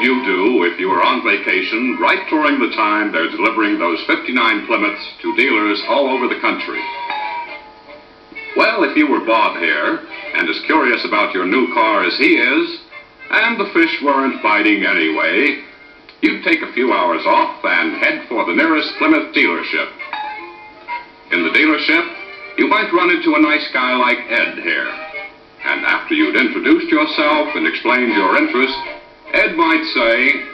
you do if you are on vacation right during the time they're delivering those 59 Plymouths to dealers all over the country? Well, if you were Bob here and as curious about your new car as he is, and the fish weren't biting anyway, you'd take a few hours off and head for the nearest Plymouth dealership. In the dealership, you might run into a nice guy like Ed here. And after you'd introduced yourself and explained your interest, Ed might say,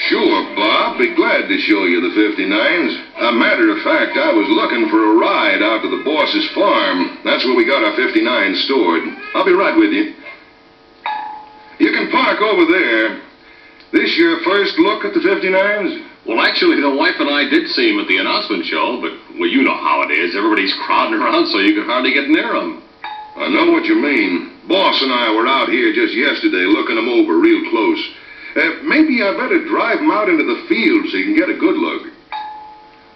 "Sure, Bob, be glad to show you the 59s. A matter of fact, I was looking for a ride out to the boss's farm. That's where we got our 59s stored. I'll be right with you. You can park over there. This your first look at the 59s? well, actually, the wife and I did see him at the announcement show, but, well, you know how it is. Everybody's crowding around so you can hardly get near him. I know what you mean. Boss and I were out here just yesterday looking them over real close. Maybe I better drive them out into the field so you can get a good look.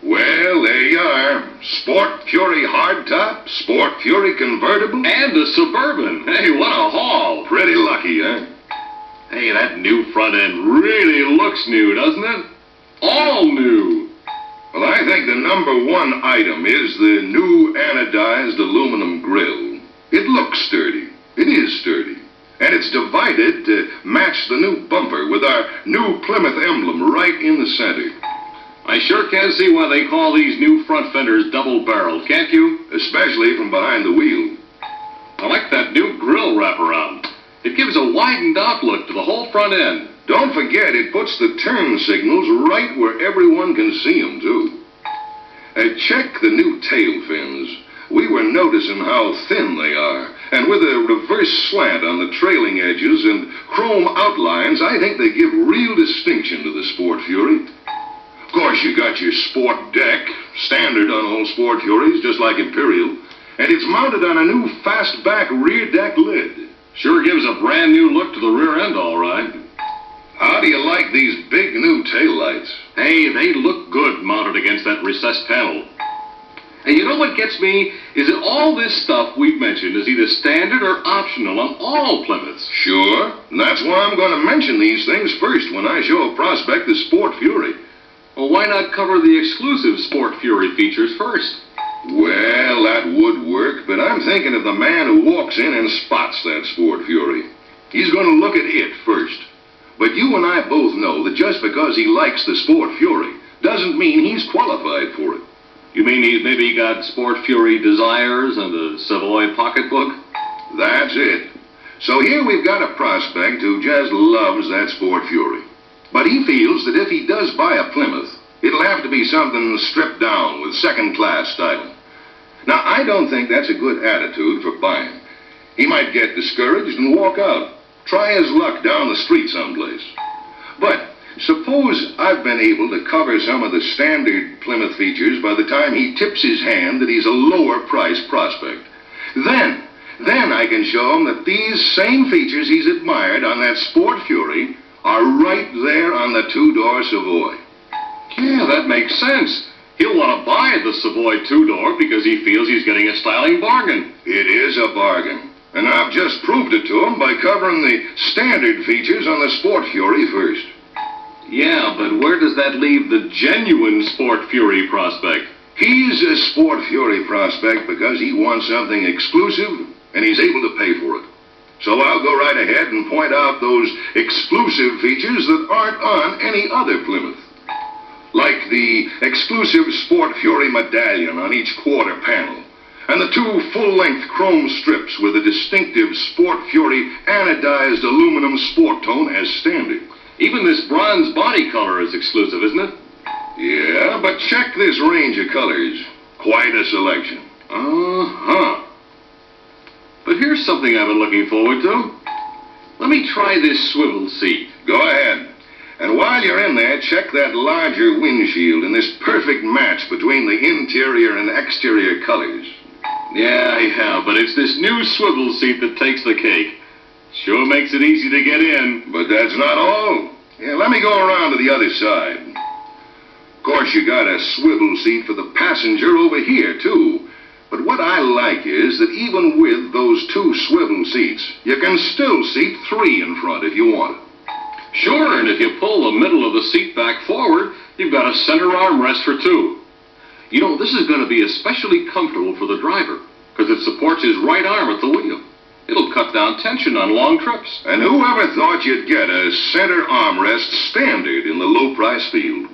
Well, there you are. Sport Fury hardtop, Sport Fury convertible. And a Suburban. Hey, what a haul. Pretty lucky, huh? Hey, that new front end really looks new, doesn't it? All new. Well, I think the number one item is the new anodized aluminum grill. It looks sturdy. It is sturdy. And it's divided to match the new bumper with our new Plymouth emblem right in the center. I sure can't see why they call these new front fenders double-barreled, can't you? Especially from behind the wheel. I like that new grill wraparound. It gives a widened outlook to the whole front end. Don't forget, it puts the turn signals right where everyone can see them, too. Check the new tail fins. We were noticing how thin they are. And with a reverse slant on the trailing edges and chrome outlines, I think they give real distinction to the Sport Fury. Of course, you got your sport deck, standard on all Sport Furies, just like Imperial. And it's mounted on a new fastback rear deck lid. Sure gives a brand new look to the rear end, all right. How do you like these big new taillights? Hey, they look good mounted against that recessed panel. And you know what gets me is that all this stuff we've mentioned is either standard or optional on all Plymouths. Sure, and that's why I'm going to mention these things first when I show a prospect the Sport Fury. Well, why not cover the exclusive Sport Fury features first? Well, that would work, but I'm thinking of the man who walks in and spots that Sport Fury. He's going to look at it first. But you and I both know that just because he likes the Sport Fury doesn't mean he's qualified for it. You mean he's maybe got Sport Fury Desires and a Savoy pocketbook? That's it. So here we've got a prospect who just loves that Sport Fury. But he feels that if he does buy a Plymouth, it'll have to be something stripped down with second-class styling. Now, I don't think that's a good attitude for buying. He might get discouraged and walk out. Try his luck down the street someplace. But suppose I've been able to cover some of the standard Plymouth features by the time he tips his hand that he's a lower-priced prospect. Then I can show him that these same features he's admired on that Sport Fury are right there on the two-door Savoy. Yeah, that makes sense. He'll want to buy the Savoy two-door because he feels he's getting a styling bargain. It is a bargain. And I've just proved it to him by covering the standard features on the Sport Fury first. Yeah, but where does that leave the genuine Sport Fury prospect? He's a Sport Fury prospect because he wants something exclusive, and he's able to pay for it. So I'll go right ahead and point out those exclusive features that aren't on any other Plymouth. Like the exclusive Sport Fury medallion on each quarter panel, and the two full-length chrome strips with a distinctive Sport Fury anodized aluminum sport tone as standard. Even this bronze body color is exclusive, isn't it? Yeah, but check this range of colors. Quite a selection. Uh-huh. But here's something I've been looking forward to. Let me try this swivel seat. Go ahead. And while you're in there, check that larger windshield and this perfect match between the interior and exterior colors. Yeah, but it's this new swivel seat that takes the cake. Sure makes it easy to get in. But that's not all. Yeah, let me go around to the other side. Of course, you got a swivel seat for the passenger over here, too. But what I like is that even with those two swivel seats, you can still seat three in front if you want it. Sure, and if you pull the middle of the seat back forward, you've got a center armrest for two. You know, this is going to be especially comfortable for the driver because it supports his right arm at the wheel. It'll cut down tension on long trips. And whoever thought you'd get a center armrest standard in the low-price field?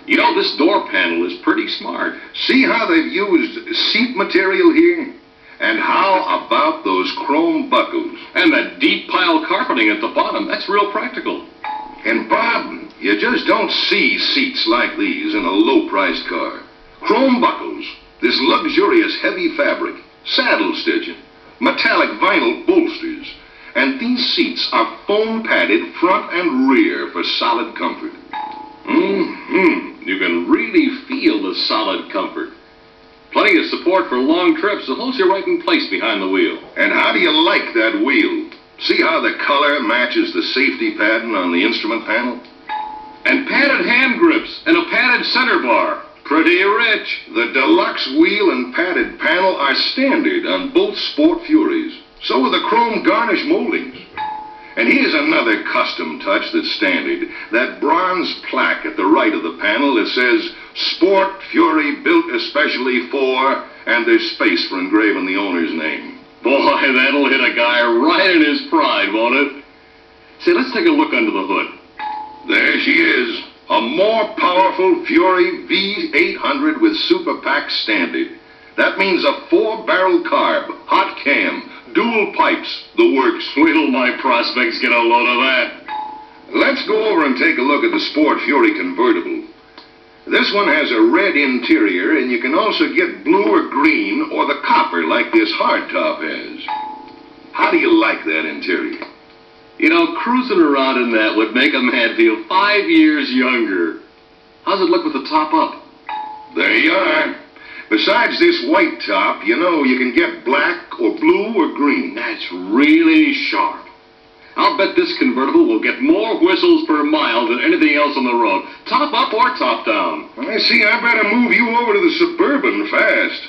You know, this door panel is pretty smart. See how they've used seat material here? And how about those chrome buckles? And that deep pile carpeting at the bottom, that's real practical. And Bob, you just don't see seats like these in a low-priced car. Chrome buckles, this luxurious heavy fabric, saddle stitching, metallic vinyl bolsters, and these seats are foam-padded front and rear for solid comfort. You can really feel the solid comfort. Plenty of support for long trips that holds you right in place behind the wheel. And how do you like that wheel? See how the color matches the safety pattern on the instrument panel? And padded hand grips and a padded center bar. Pretty rich. The deluxe wheel and padded panel are standard on both Sport Furies. So are the chrome garnish moldings. And here's another custom touch that's standard. That bronze plaque at the right of the panel that says, Sport Fury built especially for, and there's space for engraving the owner's name. Boy, that'll hit a guy right in his pride, won't it? Say, let's take a look under the hood. There she is. A more powerful Fury V800 with Super Pack standard. That means a 4-barrel carb, hot cam, dual pipes, the works. Wait till my prospects get a load of that. Let's go over and take a look at the Sport Fury convertible. This one has a red interior, and you can also get blue or green or the copper like this hardtop has. How do you like that interior? You know, cruising around in that would make a man feel 5 years younger. How's it look with the top up? There you are. Besides this white top, you know you can get black or blue or green. That's really sharp. I'll bet this convertible will get more whistles per mile than anything else on the road. Top up or top down. I see. I better move you over to the Suburban fast.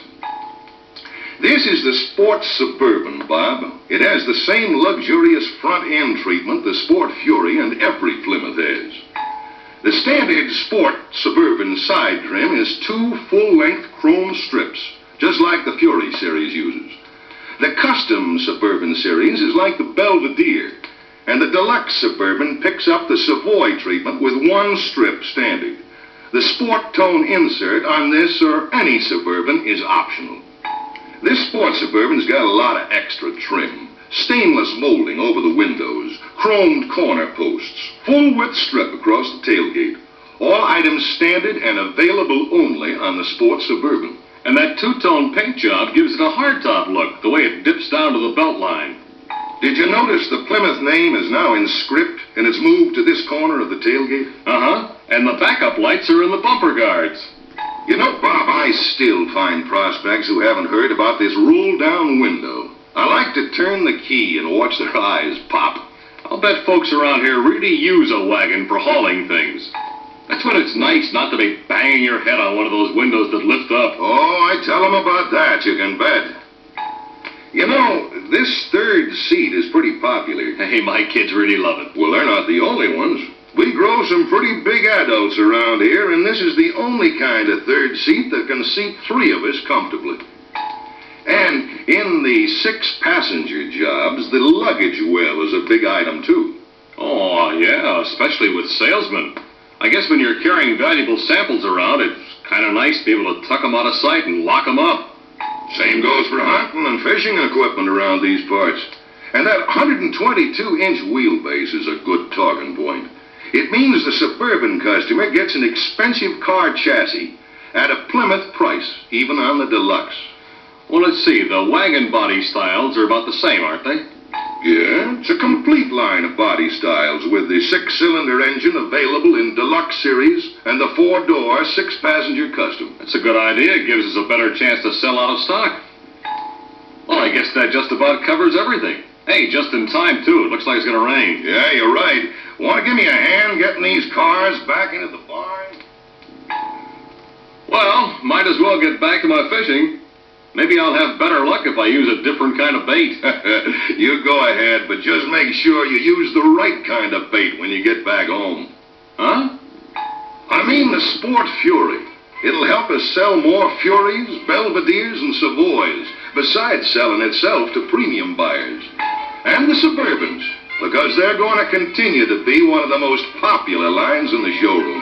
This is the Sport Suburban, Bob. It has the same luxurious front-end treatment the Sport Fury and every Plymouth has. The standard Sport Suburban side trim is 2 full-length chrome strips, just like the Fury series uses. The custom Suburban series is like the Belvedere, and the deluxe Suburban picks up the Savoy treatment with 1 strip standard. The Sport Tone insert on this or any Suburban is optional. This Sport Suburban's got a lot of extra trim. Stainless molding over the windows, chromed corner posts, full-width strip across the tailgate. All items standard and available only on the Sport Suburban. And that two-tone paint job gives it a hardtop look, the way it dips down to the belt line. Did you notice the Plymouth name is now in script and it's moved to this corner of the tailgate? Uh-huh. And the backup lights are in the bumper guards. You know, Bob, I still find prospects who haven't heard about this roll-down window. I like to turn the key and watch their eyes pop. I'll bet folks around here really use a wagon for hauling things. That's when it's nice not to be banging your head on one of those windows that lift up. Oh, I tell them about that, you can bet. You know, this third seat is pretty popular. Hey, my kids really love it. Well, they're not the only ones. We grow some pretty big adults around here, and this is the only kind of third seat that can seat 3 of us comfortably. And in the 6-passenger jobs, the luggage well is a big item, too. Oh, yeah, especially with salesmen. I guess when you're carrying valuable samples around, it's kind of nice to be able to tuck them out of sight and lock them up. Same goes for hunting and fishing equipment around these parts. And that 122-inch wheelbase is a good talking point. It means the Suburban customer gets an expensive car chassis at a Plymouth price, even on the deluxe. Well, let's see. The wagon body styles are about the same, aren't they? Yeah, it's a complete line of body styles with the 6-cylinder engine available in deluxe series and the 4-door 6-passenger custom. That's a good idea. It gives us a better chance to sell out of stock. Well, I guess that just about covers everything. Hey, just in time, too. It looks like it's going to rain. Yeah, you're right. Want to give me a hand getting these cars back into the barn? Well, might as well get back to my fishing. Maybe I'll have better luck if I use a different kind of bait. You go ahead, but just make sure you use the right kind of bait when you get back home. Huh? I mean the Sport Fury. It'll help us sell more Furies, Belvederes, and Savoys, besides selling itself to premium buyers. And the Suburbans, because they're going to continue to be one of the most popular lines in the showroom.